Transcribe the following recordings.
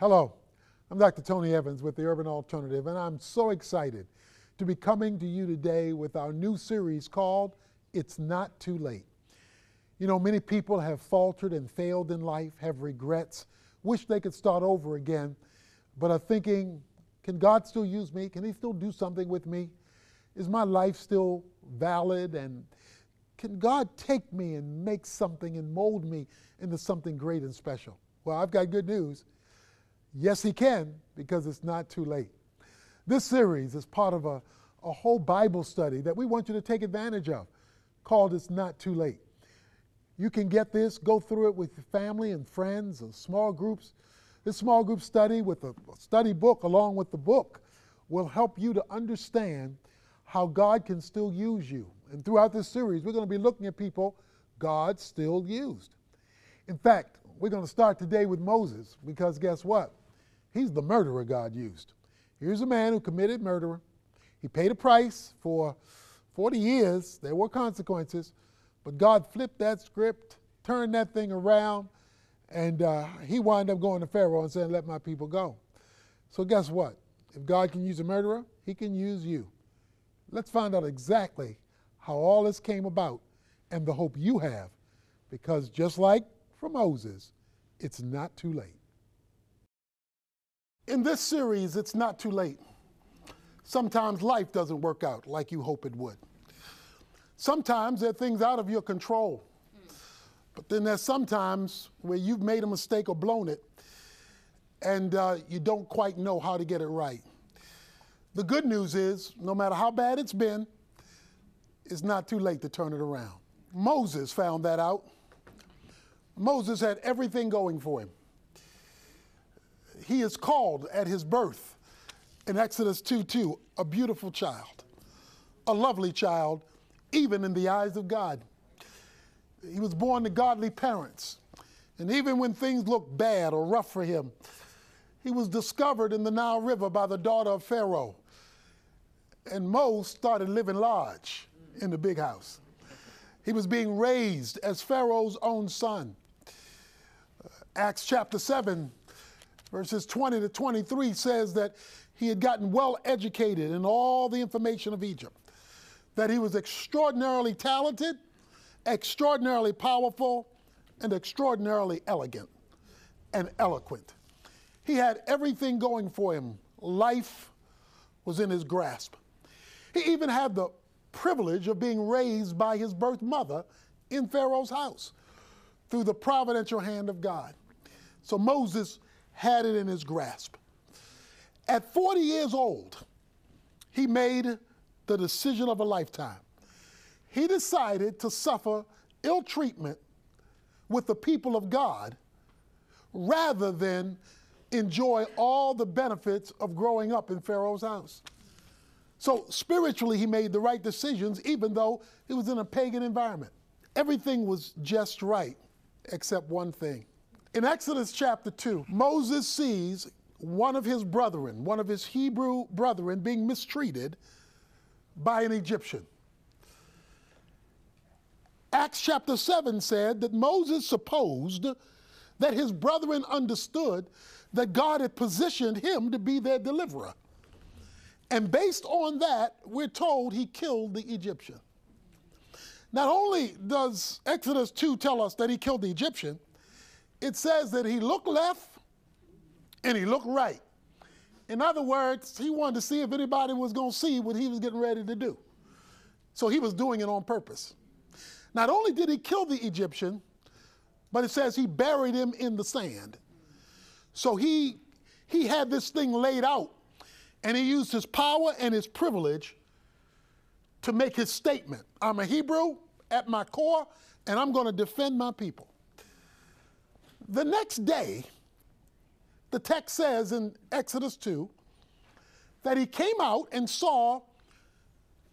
Hello, I'm Dr. Tony Evans with the Urban Alternative, and I'm so excited to be coming to you today with our new series called It's Not Too Late. You know, many people have faltered and failed in life, have regrets, wish they could start over again, but are thinking, can God still use me? Can He still do something with me? Is my life still valid? And can God take me and make something and mold me into something great and special? Well, I've got good news. Yes, He can, because it's not too late. This series is part of a whole Bible study that we want you to take advantage of, called It's Not Too Late. You can get this, go through it with your family and friends or small groups. This small group study with a study book along with the book will help you to understand how God can still use you. And throughout this series, we're going to be looking at people God still used. In fact, we're going to start today with Moses, because guess what? He's the murderer God used. Here's a man who committed murder. He paid a price for 40 years. There were consequences, but God flipped that script, turned that thing around, and he wound up going to Pharaoh and saying, let my people go. So guess what? If God can use a murderer, He can use you. Let's find out exactly how all this came about and the hope you have, because just like for Moses, it's not too late. In this series, It's Not Too Late. Sometimes life doesn't work out like you hope it would. Sometimes there are things out of your control. But then there's sometimes where you've made a mistake or blown it, and you don't quite know how to get it right. The good news is, no matter how bad it's been, it's not too late to turn it around. Moses found that out. Moses had everything going for him. He is called at his birth in Exodus 2:2, a beautiful child, a lovely child, even in the eyes of God. He was born to godly parents. And even when things looked bad or rough for him, he was discovered in the Nile River by the daughter of Pharaoh. And Mo started living large in the big house. He was being raised as Pharaoh's own son. Acts chapter 7, verses 20 to 23 says that he had gotten well educated in all the information of Egypt, that he was extraordinarily talented, extraordinarily powerful, and extraordinarily elegant and eloquent. He had everything going for him. Life was in his grasp. He even had the privilege of being raised by his birth mother in Pharaoh's house through the providential hand of God. So Moses had it in his grasp. At 40 years old, he made the decision of a lifetime. He decided to suffer ill treatment with the people of God rather than enjoy all the benefits of growing up in Pharaoh's house. So spiritually, he made the right decisions, even though he was in a pagan environment. Everything was just right, except one thing. In Exodus chapter 2, Moses sees one of his brethren, one of his Hebrew brethren, being mistreated by an Egyptian. Acts chapter 7 said that Moses supposed that his brethren understood that God had positioned him to be their deliverer. And based on that, we're told he killed the Egyptian. Not only does Exodus 2 tell us that he killed the Egyptian, it says that he looked left and he looked right. In other words, he wanted to see if anybody was going to see what he was getting ready to do. So he was doing it on purpose. Not only did he kill the Egyptian, but it says he buried him in the sand. So he had this thing laid out, and he used his power and his privilege to make his statement. I'm a Hebrew at my core, and I'm going to defend my people. The next day, the text says in Exodus 2 that he came out and saw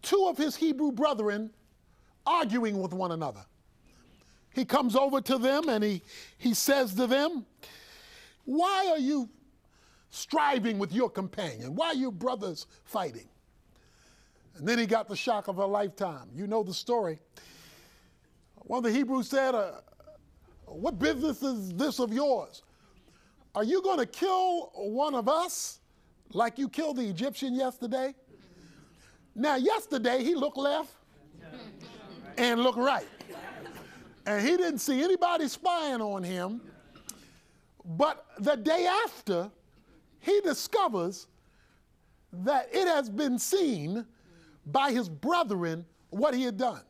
two of his Hebrew brethren arguing with one another. He comes over to them and he says to them, why are you striving with your companion? Why are you brothers fighting? And then he got the shock of a lifetime. You know the story. One of the Hebrews said, what business is this of yours? are you going to kill one of us like you killed the Egyptian yesterday? Now, yesterday, he looked left and looked right. And he didn't see anybody spying on him. But the day after, he discovers that it has been seen by his brethren what he had done.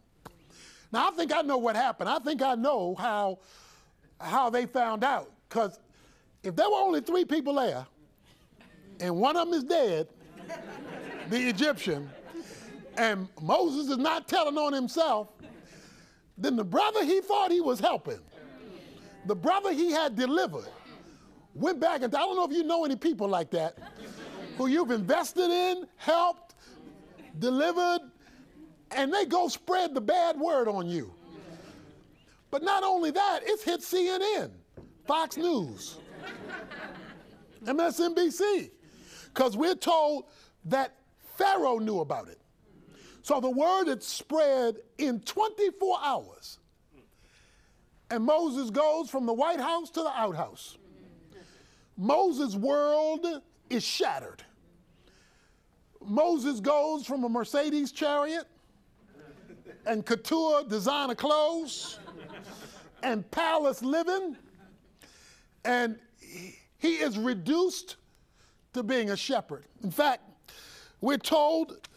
Now, I think I know what happened. I think I know how they found out. Because if there were only 3 people there, and one of them is dead, the Egyptian, and Moses is not telling on himself, then the brother he thought he was helping, the brother he had delivered, went back and I don't know if you know any people like that, who you've invested in, helped, delivered, and they go spread the bad word on you. But not only that, it's hit CNN, Fox News, MSNBC, because we're told that Pharaoh knew about it. So the word had spread in 24 hours. And Moses goes from the White House to the outhouse. Moses' world is shattered. Moses goes from a Mercedes chariot and couture designer clothes and palace living, and he is reduced to being a shepherd. In fact, we're told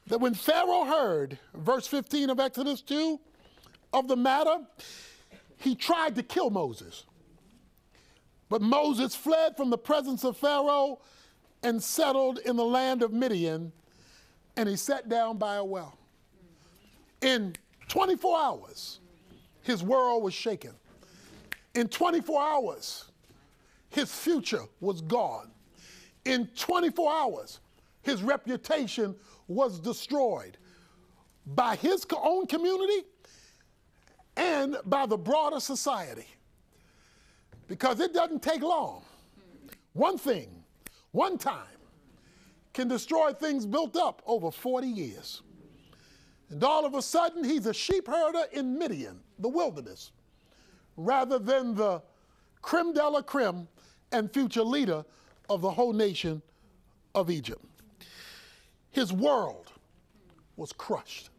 that when Pharaoh heard, verse 15 of Exodus 2, of the matter, he tried to kill Moses. But Moses fled from the presence of Pharaoh and settled in the land of Midian, and he sat down by a well. In 24 hours, his world was shaken. In 24 hours, his future was gone. In 24 hours, his reputation was destroyed by his own community and by the broader society. Because it doesn't take long. One thing, one time, can destroy things built up over 40 years. And all of a sudden, he's a sheep herder in Midian, the wilderness, rather than the creme de la creme and future leader of the whole nation of Egypt. His world was crushed.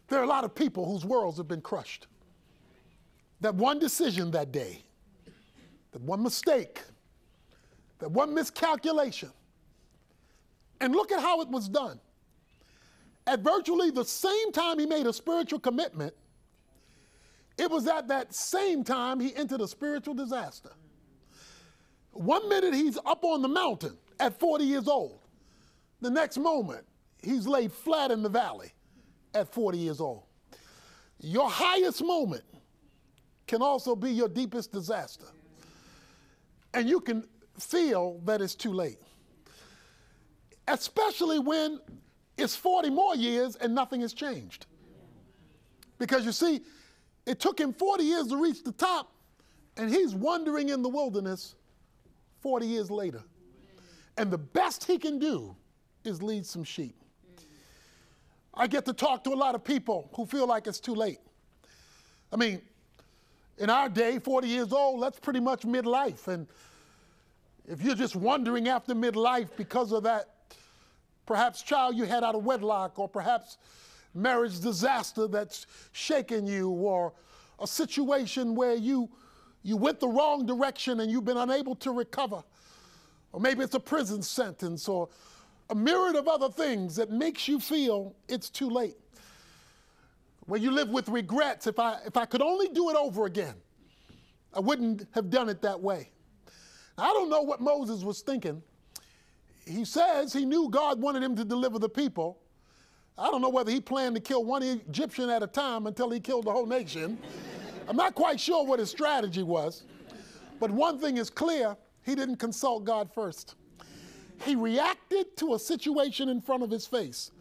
There are a lot of people whose worlds have been crushed. That one decision that day, that one mistake, that one miscalculation, and look at how it was done. At virtually the same time he made a spiritual commitment, it was at that same time he entered a spiritual disaster. One minute he's up on the mountain at 40 years old. The next moment, he's laid flat in the valley at 40 years old. Your highest moment can also be your deepest disaster. And you can feel that it's too late. Especially when it's 40 more years and nothing has changed. Because you see, it took him 40 years to reach the top, and he's wandering in the wilderness 40 years later. And the best he can do is lead some sheep. I get to talk to a lot of people who feel like it's too late. I mean, in our day, 40 years old, that's pretty much midlife. And if you're just wondering after midlife because of that perhaps child you had out of wedlock, or perhaps marriage disaster that's shaken you, or a situation where you went the wrong direction and you've been unable to recover, or maybe it's a prison sentence, or a myriad of other things that makes you feel it's too late. Where you live with regrets. If I could only do it over again, I wouldn't have done it that way. I don't know what Moses was thinking. He says he knew God wanted him to deliver the people. I don't know whether he planned to kill one Egyptian at a time until he killed the whole nation. I'm not quite sure what his strategy was. But one thing is clear, he didn't consult God first. He reacted to a situation in front of his face,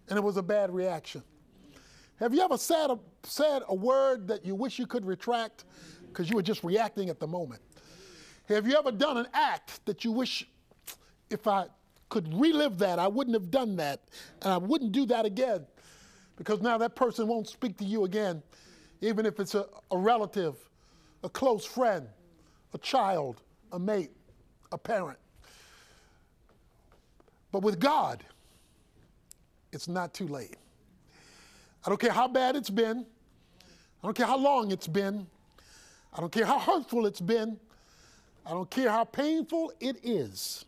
and it was a bad reaction. Have you ever said a word that you wish you could retract because you were just reacting at the moment? Have you ever done an act that you wish, if I could relive that, I wouldn't have done that, and I wouldn't do that again, because now that person won't speak to you again, even if it's a relative, a close friend, a child, a mate, a parent. But with God, it's not too late. I don't care how bad it's been. I don't care how long it's been. I don't care how hurtful it's been. I don't care how painful it is.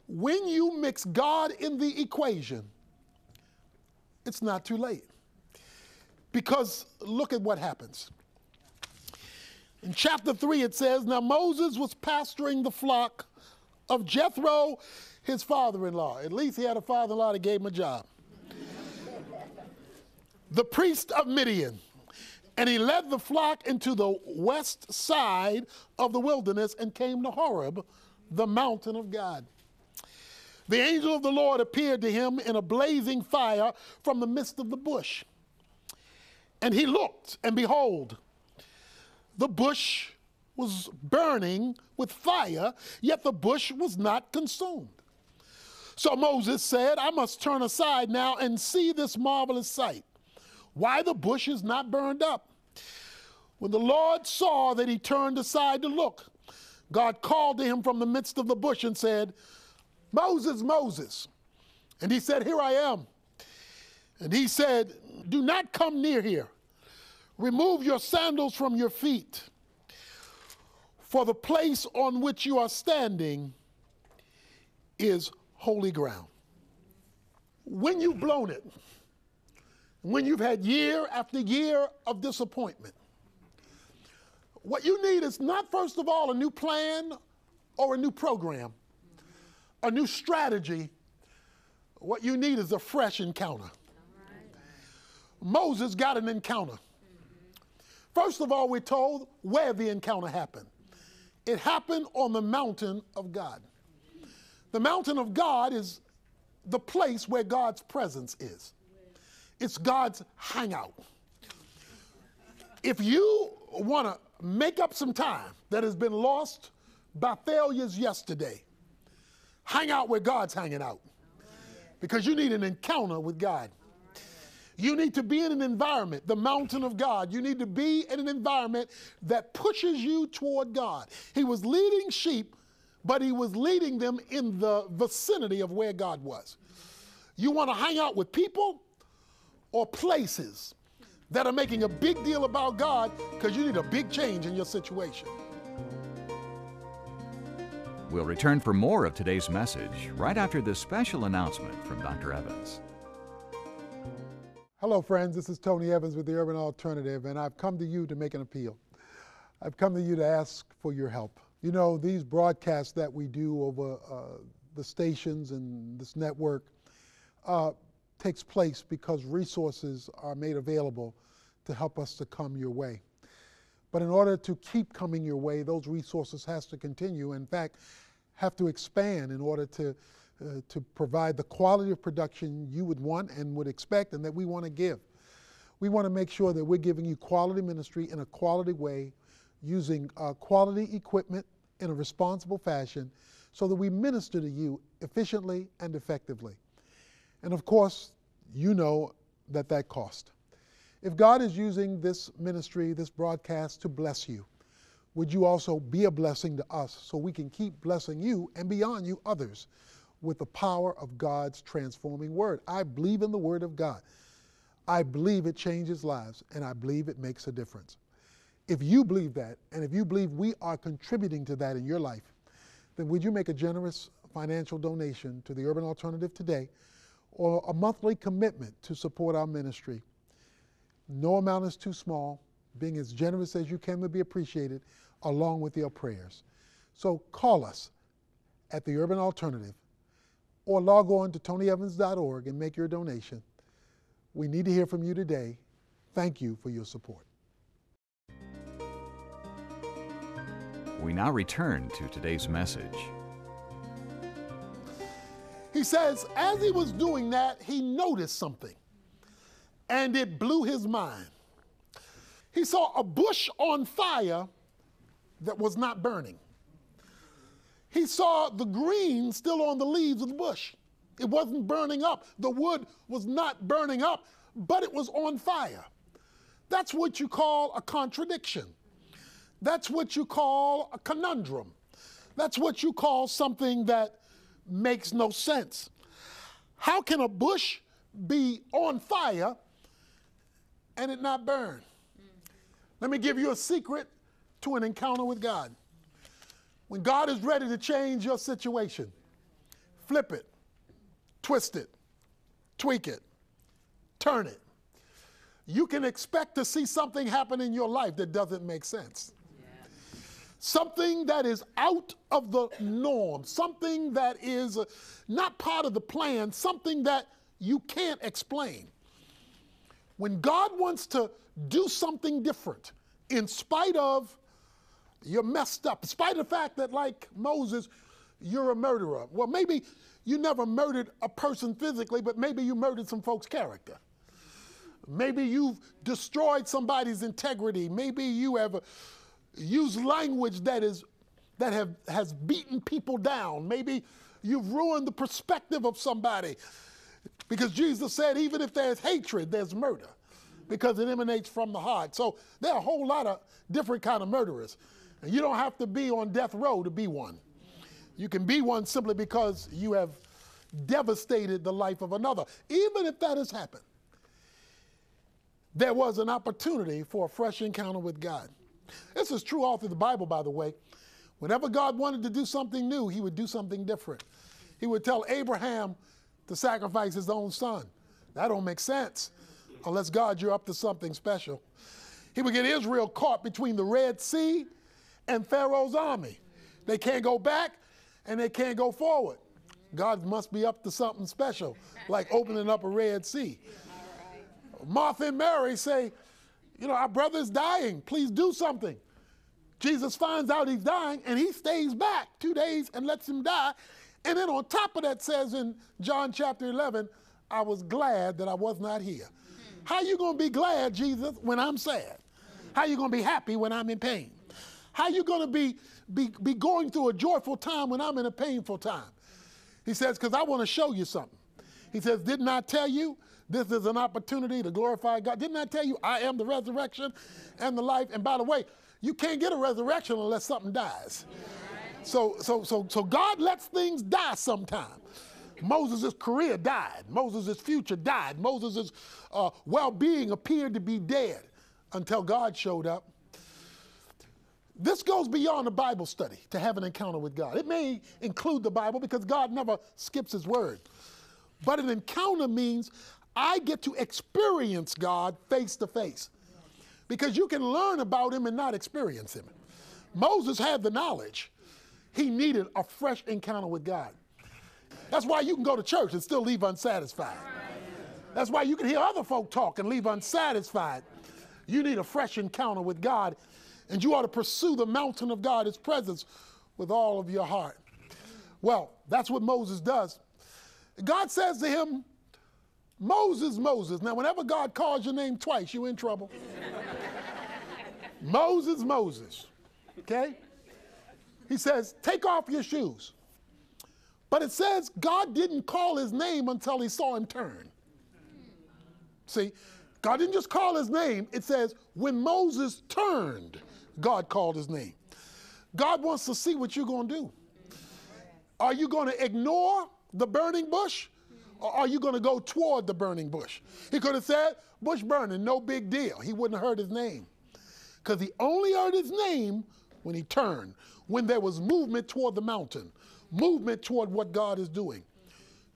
When you mix God in the equation, it's not too late. Because look at what happens. In chapter 3 it says, now Moses was pasturing the flock of Jethro, his father-in-law. At least he had a father-in-law that gave him a job. The priest of Midian. And he led the flock into the west side of the wilderness and came to Horeb, the mountain of God. The angel of the Lord appeared to him in a blazing fire from the midst of the bush. And he looked, and behold, the bush was burning with fire, yet the bush was not consumed. So Moses said, I must turn aside now and see this marvelous sight, why the bush is not burned up. When the Lord saw that he turned aside to look, God called to him from the midst of the bush and said, Moses, Moses. And he said, here I am. And he said, do not come near here. Remove your sandals from your feet, for the place on which you are standing is holy ground. When you've blown it, when you've had year after year of disappointment, what you need is not, first of all, a new plan or a new program, a new strategy. What you need is a fresh encounter. Moses got an encounter. First of all, we're told where the encounter happened. It happened on the mountain of God. The mountain of God is the place where God's presence is. It's God's hangout. If you want to make up some time that has been lost by failures yesterday, hang out where God's hanging out. Because you need an encounter with God. You need to be in an environment, the mountain of God. You need to be in an environment that pushes you toward God. He was leading sheep, but he was leading them in the vicinity of where God was. You want to hang out with people or places that are making a big deal about God because you need a big change in your situation. We'll return for more of today's message right after this special announcement from Dr. Evans. Hello, friends. This is Tony Evans with the Urban Alternative, and I've come to you to make an appeal. I've come to you to ask for your help. You know, these broadcasts that we do over the stations and this network takes place because resources are made available to help us to come your way. But in order to keep coming your way, those resources has to continue, in fact, have to expand in order to provide the quality of production you would want and would expect and that we want to give. We want to make sure that we're giving you quality ministry in a quality way, using quality equipment in a responsible fashion so that we minister to you efficiently and effectively. And of course, you know that cost. If God is using this ministry, this broadcast to bless you, would you also be a blessing to us so we can keep blessing you and beyond you others with the power of God's transforming word? I believe in the word of God. I believe it changes lives, and I believe it makes a difference. If you believe that, and if you believe we are contributing to that in your life, then would you make a generous financial donation to the Urban Alternative today, or a monthly commitment to support our ministry? No amount is too small. Being as generous as you can would be appreciated, along with your prayers. So call us at the Urban Alternative, or log on to tonyevans.org and make your donation. We need to hear from you today. Thank you for your support. We now return to today's message. He says, as he was doing that, he noticed something, and it blew his mind. He saw a bush on fire that was not burning. He saw the green still on the leaves of the bush. It wasn't burning up. The wood was not burning up, but it was on fire. That's what you call a contradiction. That's what you call a conundrum. That's what you call something that makes no sense. How can a bush be on fire and it not burn? Let me give you a secret to an encounter with God. When God is ready to change your situation, flip it, twist it, tweak it, turn it. You can expect to see something happen in your life that doesn't make sense. Something that is out of the norm, something that is not part of the plan, something that you can't explain. When God wants to do something different, in spite of you're messed up, in spite of the fact that, like Moses, you're a murderer. Well, maybe you never murdered a person physically, but maybe you murdered some folks' character. Maybe you've destroyed somebody's integrity. Maybe you have used language that has beaten people down. Maybe you've ruined the perspective of somebody. Because Jesus said, even if there's hatred, there's murder, because it emanates from the heart. So there are a whole lot of different kind of murderers. And you don't have to be on death row to be one. You can be one simply because you have devastated the life of another. Even if that has happened, there was an opportunity for a fresh encounter with God. This is true all through the Bible, by the way. Whenever God wanted to do something new, he would do something different. He would tell Abraham to sacrifice his own son. That don't make sense unless, God, you're up to something special. He would get Israel caught between the Red Sea and Pharaoh's army. They can't go back and they can't go forward. God must be up to something special, like opening up a Red Sea. Martha and Mary say, our brother's dying. Please do something. Jesus finds out he's dying, and he stays back 2 days and lets him die. And then on top of that says in John chapter 11, I was glad that I was not here. How you going to be glad, Jesus, when I'm sad? How you going to be happy when I'm in pain? How you going to be going through a joyful time when I'm in a painful time? He says, because I want to show you something. He says, didn't I tell you this is an opportunity to glorify God? Didn't I tell you I am the resurrection and the life? And by the way, you can't get a resurrection unless something dies. So God lets things die sometime. Moses' career died. Moses' future died. Moses' well-being appeared to be dead until God showed up. This goes beyond a Bible study to have an encounter with God. It may include the Bible because God never skips his word. But an encounter means I get to experience God face to face. Because you can learn about him and not experience him. Moses had the knowledge. He needed a fresh encounter with God. That's why you can go to church and still leave unsatisfied. That's why you can hear other folk talk and leave unsatisfied. You need a fresh encounter with God, and you ought to pursue the mountain of God, his presence, with all of your heart. Well, that's what Moses does. God says to him, Moses, Moses. Now, whenever God calls your name twice, you're in trouble. Moses, Moses. Okay? He says, take off your shoes. But it says God didn't call his name until he saw him turn. See, God didn't just call his name. It says when Moses turned, God called his name. God wants to see what you're going to do. Are you going to ignore the burning bush, or are you going to go toward the burning bush? He could have said, bush burning, no big deal. He wouldn't have heard his name. Because he only heard his name when he turned, when there was movement toward the mountain, movement toward what God is doing.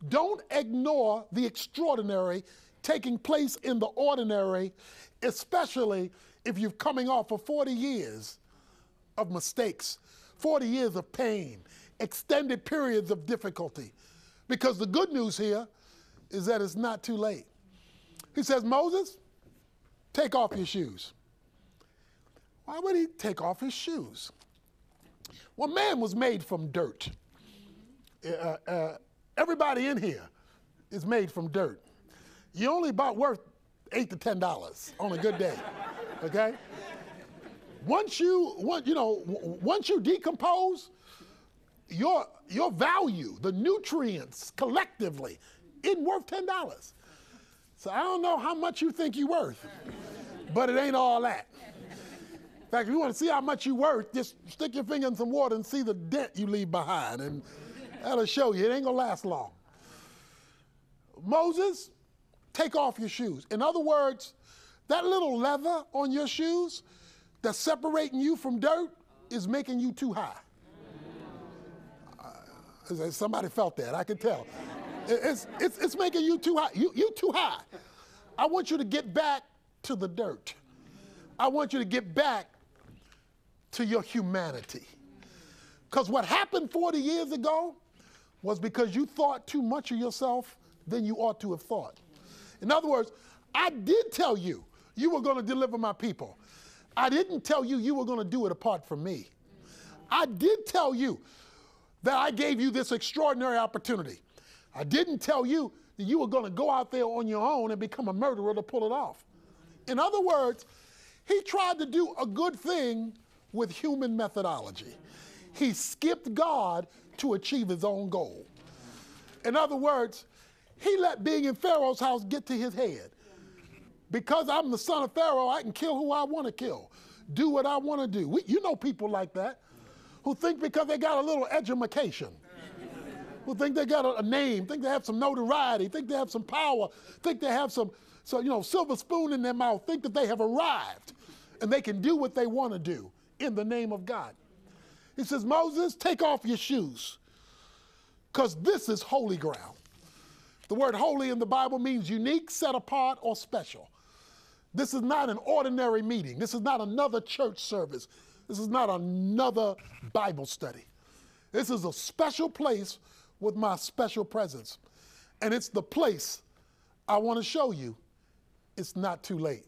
Don't ignore the extraordinary taking place in the ordinary, especially if you're coming off of 40 years of mistakes, 40 years of pain, extended periods of difficulty. Because the good news here is that it's not too late. He says, Moses, take off your shoes. Why would he take off his shoes? Well, man was made from dirt. Everybody in here is made from dirt. You're only about worth $8 to $10 on a good day, okay? Once you decompose, your value, the nutrients collectively, isn't worth $10. So I don't know how much you think you're worth, but it ain't all that. fact, if you want to see how much you're worth, just stick your finger in some water and see the dent you leave behind, and that'll show you. It ain't going to last long. Moses, take off your shoes. In other words, that little leather on your shoes that's separating you from dirt is making you too high. Somebody felt that, I could tell. It's making you too high. You too high. I want you to get back to the dirt. I want you to get back to your humanity. Because what happened 40 years ago was because you thought too much of yourself than you ought to have thought. In other words, I did tell you you were going to deliver my people. I didn't tell you you were going to do it apart from me. I did tell you that I gave you this extraordinary opportunity. I didn't tell you that you were going to go out there on your own and become a murderer to pull it off. In other words, he tried to do a good thing with human methodology. He skipped God to achieve his own goal. In other words, he let being in Pharaoh's house get to his head. Because I'm the son of Pharaoh, I can kill who I want to kill, do what I want to do. You know people like that, who think because they got a little edumacation, who think they got a name, think they have some notoriety, think they have some power, think they have some silver spoon in their mouth, think that they have arrived and they can do what they want to do in the name of God. He says, Moses, take off your shoes, because this is holy ground. The word holy in the Bible means unique, set apart, or special. This is not an ordinary meeting. This is not another church service. This is not another Bible study. This is a special place with my special presence. And it's the place I want to show you. It's not too late.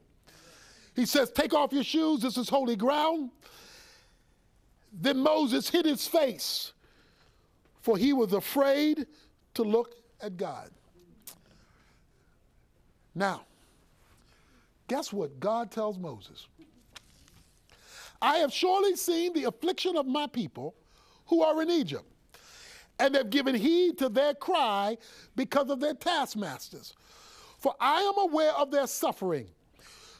He says, take off your shoes. This is holy ground. Then Moses hid his face, for he was afraid to look at God. Now, guess what God tells Moses? I have surely seen the affliction of my people who are in Egypt, and have given heed to their cry because of their taskmasters. For I am aware of their suffering.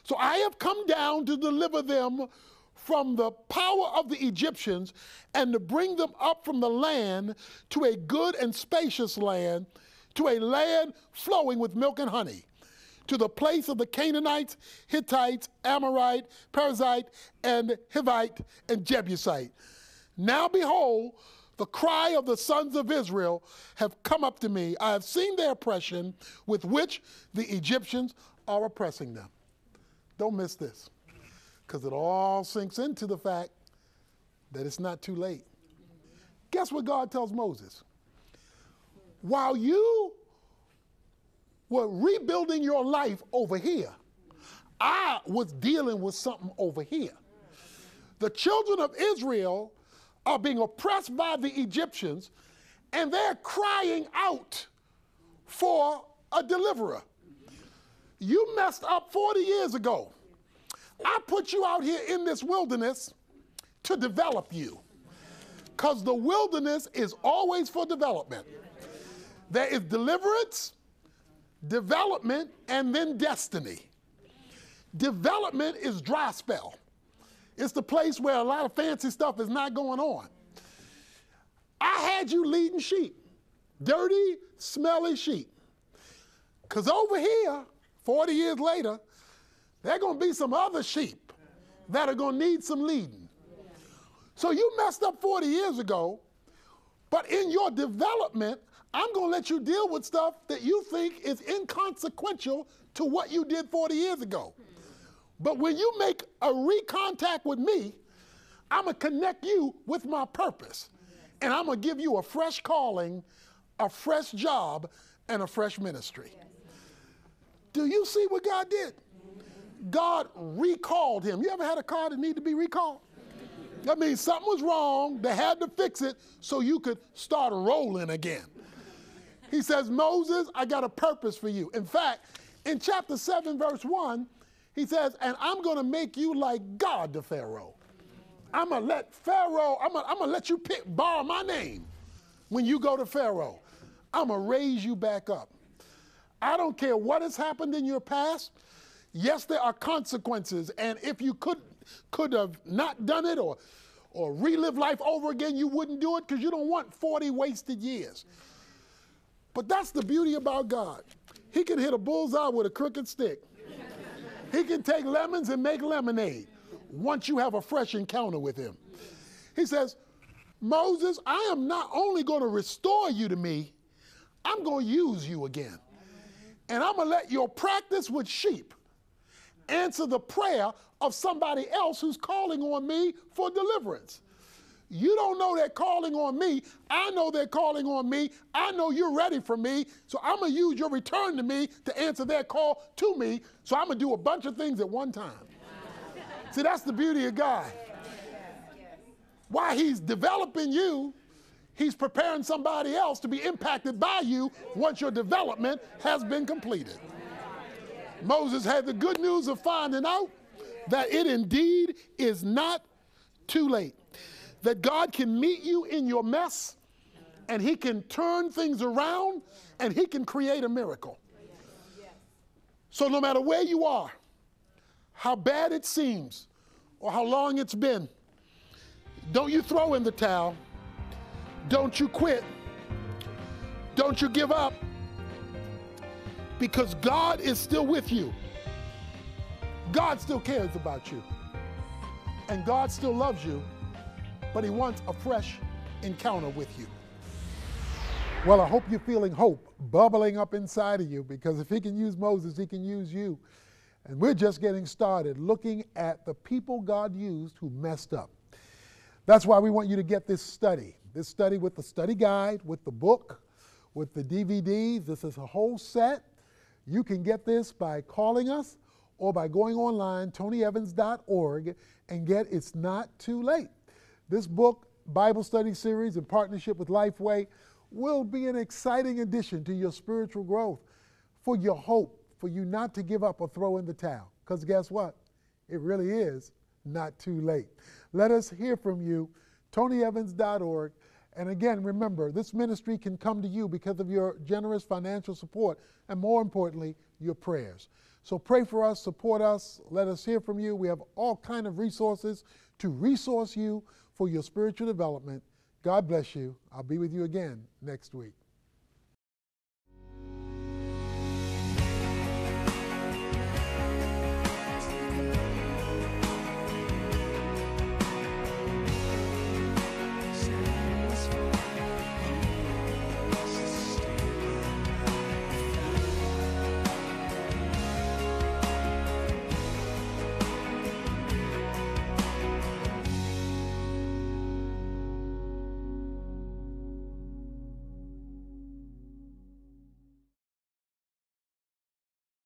So I have come down to deliver them from the power of the Egyptians, and to bring them up from the land to a good and spacious land, to a land flowing with milk and honey, to the place of the Canaanites, Hittites, Amorite, Perizzite, and Hivite, and Jebusite. Now behold, the cry of the sons of Israel have come up to me. I have seen their oppression with which the Egyptians are oppressing them. Don't miss this, because it all sinks into the fact that it's not too late. Guess what God tells Moses? While you were rebuilding your life over here, I was dealing with something over here. The children of Israel are being oppressed by the Egyptians, and they're crying out for a deliverer. You messed up 40 years ago. I put you out here in this wilderness to develop you, because the wilderness is always for development. There is deliverance, development, and then destiny. Development is dry spell. It's the place where a lot of fancy stuff is not going on. I had you leading sheep, dirty, smelly sheep. Because over here, 40 years later, there are going to be some other sheep that are going to need some leading. So you messed up 40 years ago, but in your development, I'm going to let you deal with stuff that you think is inconsequential to what you did 40 years ago. But when you make a recontact with me, I'm going to connect you with my purpose. And I'm going to give you a fresh calling, a fresh job, and a fresh ministry. Do you see what God did? God recalled him. You ever had a car that needed to be recalled? That means something was wrong. They had to fix it so you could start rolling again. He says, Moses, I got a purpose for you. In fact, in chapter 7, verse 1, he says, and I'm going to make you like God to Pharaoh. I'm going to let Pharaoh, I'm going to let you borrow my name when you go to Pharaoh. I'm going to raise you back up. I don't care what has happened in your past. Yes, there are consequences. And if you could could have not done it or relive life over again, you wouldn't do it because you don't want 40 wasted years. But that's the beauty about God. He can hit a bullseye with a crooked stick. He can take lemons and make lemonade once you have a fresh encounter with him. He says, Moses, I am not only going to restore you to me, I'm going to use you again. And I'm going to let your practice with sheep answer the prayer of somebody else who's calling on me for deliverance. You don't know they're calling on me. I know they're calling on me. I know you're ready for me. So I'm going to use your return to me to answer their call to me. So I'm going to do a bunch of things at one time. See, that's the beauty of God. While he's developing you, he's preparing somebody else to be impacted by you once your development has been completed. Moses had the good news of finding out that it indeed is not too late. That God can meet you in your mess, and he can turn things around, and he can create a miracle. So no matter where you are, how bad it seems, or how long it's been, don't you throw in the towel. Don't you quit. Don't you give up. Because God is still with you. God still cares about you. And God still loves you, but he wants a fresh encounter with you. Well, I hope you're feeling hope bubbling up inside of you, because if he can use Moses, he can use you. And we're just getting started looking at the people God used who messed up. That's why we want you to get this study with the study guide, with the book, with the DVDs. This is a whole set. You can get this by calling us or by going online, tonyevans.org, and get It's Not Too Late. This book, Bible study series in partnership with Lifeway, will be an exciting addition to your spiritual growth, for your hope, for you not to give up or throw in the towel. Because guess what? It really is not too late. Let us hear from you, tonyevans.org. And again, remember, this ministry can come to you because of your generous financial support and, more importantly, your prayers. So pray for us, support us, let us hear from you. We have all kinds of resources to resource you for your spiritual development. God bless you. I'll be with you again next week.